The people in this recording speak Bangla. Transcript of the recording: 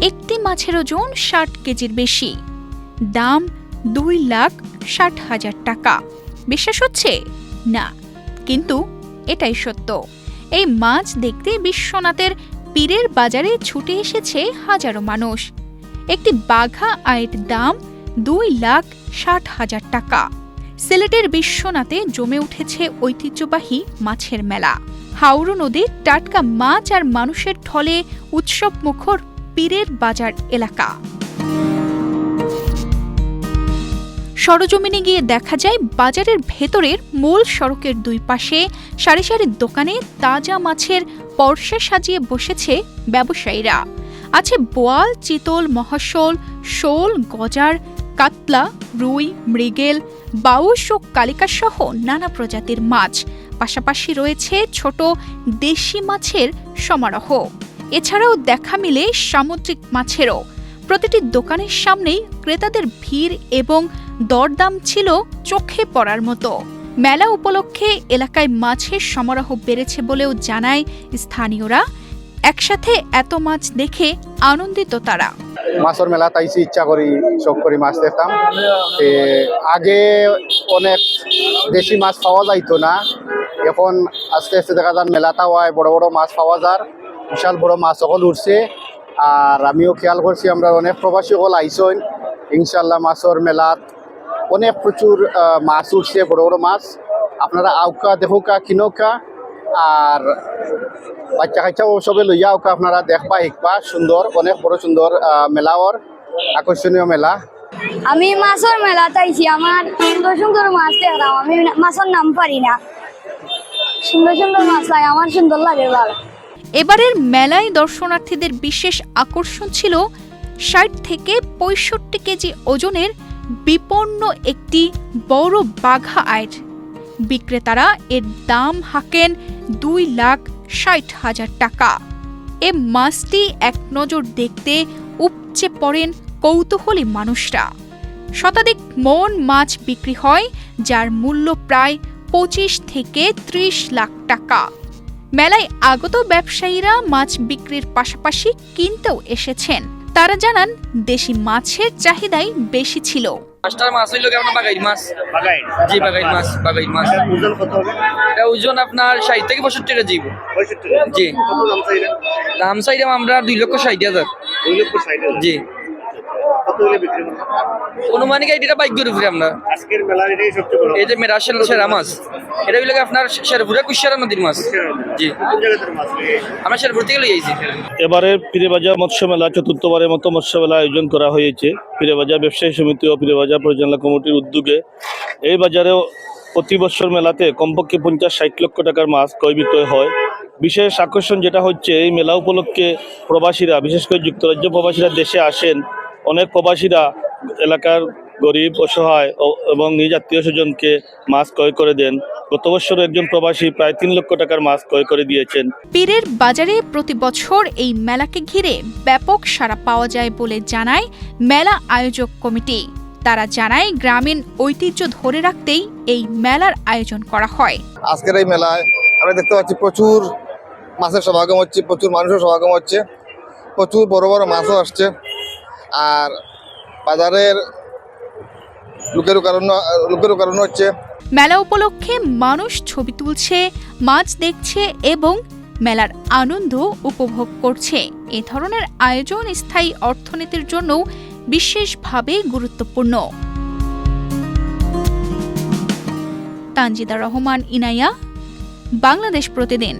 একটি মাছের ওজন ৬০ কেজির বেশি, দাম ২,৬০,০০০ টাকা। বিশ্বাস হচ্ছে না, কিন্তু এটাই সত্য। এই মাছ দেখতে বিশ্বনাথের পীরের বাজারে ছুটে এসেছে হাজারো মানুষ। একটি বাঘা আয়ের দাম ২,৬০,০০০ টাকা। সিলেটের বিশ্বনাথে জমে উঠেছে ঐতিহ্যবাহী মাছের মেলা। হাওড় নদীর টাটকা মাছ আর মানুষের ঢলে উৎসব মুখর পীরের বাজার এলাকা। সরজমিনে গিয়ে দেখা যায় বাজারের ভেতরের মূল সড়কের দুই পাশে সারি সারি দোকানে তাজা মাছের পরশে সাজিয়ে বসেছে ব্যবসায়ীরা। আছে বোয়াল, চিতল, মহাশোল, শোল, গজার, কাতলা, রুই, মৃগেল, বাউস ও কালিকা সহ নানা প্রজাতির মাছ। পাশাপাশি রয়েছে ছোট দেশি মাছের সমারোহ। এছাড়াও দেখা মিলে সামুদ্রিক মাছেরও। প্রতিটি দোকানের সামনেই ক্রেতাদের ভিড় এবং দরদাম ছিল চোখে পড়ার মতো। মেলা উপলক্ষে এলাকায় মাছের সমারোহ বেড়েছে বলেও জানায় স্থানীয়রা। একসাথে এত মাছ দেখে আনন্দিত তারা। মাছের মেলা তাইছি ইচ্ছা করি শখ করি মাছ দেখতাম। আগে অনেক দেশি মাছ পাওয়া যাইতো না, এখন আস্তে আস্তে দেখা যান মেলাটা হয়, বড় বড় মাছ পাওয়া যায়, বিশাল বড় মাছ সকল উঠছে। আর আমিও খেয়াল করছি আমরা অনেক প্রবাসী সকল আইসন, ইনশাল্লাহ মাছের মেলাত অনেক প্রচুর মাছ উঠছে, বড় বড় মাছ। আপনারা আউকা দেখুকা কিনকা আর বাচ্চা কাচ্চাও সবে লইয়া আউকা, আপনারা দেখবা শিখবা। সুন্দর, অনেক বড় সুন্দর মেলাওর আকর্ষণীয় মেলা। আমি মাছের মেলা তাইছি, আমার সুন্দর সুন্দর মাছ দেখলাম। আমি মাছের নাম পারি না, সুন্দর সুন্দর মাছ লাগে, আমার সুন্দর লাগে ভালো। এবারের মেলায় দর্শনার্থীদের বিশেষ আকর্ষণ ছিল ৬০ থেকে ৬৫ কেজি ওজনের বিপন্ন একটি বড় বাঘা আয়ের। বিক্রেতারা এর দাম হাঁকেন ২,৬০,০০০ টাকা। এ মাছটি এক নজর দেখতে উপচে পড়েন কৌতূহলী মানুষরা। শতাধিক মন মাছ বিক্রি হয়, যার মূল্য প্রায় ২৫ থেকে ৩০ লাখ টাকা। মেলায় আগত ব্যবসায়ীরা মাছ বিক্রির পাশাপাশি কিনতেও এসেছেন। তারা জানান দেশি মাছের চাহিদাই বেশি ছিল। মাছ হইল কেমন বাগাইর মাছ, জি বাগাইর মাছ, বাগাইর মাছ। ওজন কত হবে? এটা ওজন আপনার ৬০ থেকে ৬৫ টাকা জীব। জি, দাম চাইলাম আমরা ২,৬০,০০০। 2,60,000 জি, কত হলে বিক্রি করবেন? অনুমানিক এটা বাইকের উপরে আমরা আজকের মেলার এটাই সবচেয়ে বড়। এই যে মেরাশেল সেরা মাছ, এটা হইল আপনার শেরপুরে কুশিয়ারা নদীর মাছ। জি, কোন জায়গার মাছ? আমরা শেরপুর থেকে লই আইছি। এবারে পীরেবাজার মৎস্য মেলা চতুর্থবারের মতো মৎস্য মেলা আয়োজন করা হয়েছে পীরেবাজার ব্যবসায়ী সমিতি ও পীরেবাজার পরিচালনা কমিটির উদ্যোগে। এই বাজারেও প্রতি বছর মেলাতে কমপক্ষে ৫০-৬০ লক্ষ টাকার মাছ ক্রয় বিক্রয় হয়। বিশেষ আকর্ষণ যেটা হচ্ছে, এই মেলা উপলক্ষে প্রবাসীরা, বিশেষ করে যুক্তরাজ্য প্রবাসীরা দেশে আসেন। অনেক প্রবাসীরা এলাকার গরিব, অসহায় এবং নিজ আত্মীয় স্বজনকে মাছ ক্রয় করে দেন। গত বছর একজন প্রবাসী প্রায় ৩ লক্ষ টাকার মাছ ক্রয় করে দিয়েছেন। পীরের বাজারে প্রতি বছর এই মেলাকে ঘিরে ব্যাপক সাড়া পাওয়া যায় বলে জানায় মেলা আয়োজক কমিটি। তারা জানায় গ্রামীণ ঐতিহ্য ধরে রাখতেই এই মেলার আয়োজন করা হয়। আজকের এই মেলায় আমরা দেখতে পাচ্ছি প্রচুর মাছের সমাগম হচ্ছে, প্রচুর মানুষের সমাগম হচ্ছে, প্রচুর বড় বড় মাছও আসছে। আর বাজারের লোকেরও কারণ হচ্ছে মেলা উপলক্ষে মানুষ ছবি তুলছে, মাছ দেখছে এবং মেলার আনন্দ উপভোগ করছে। এ ধরনের আয়োজন স্থায়ী অর্থনীতির জন্য বিশেষভাবে গুরুত্বপূর্ণ। তানজিদা রহমান, ইনায়া, বাংলাদেশ প্রতিদিন।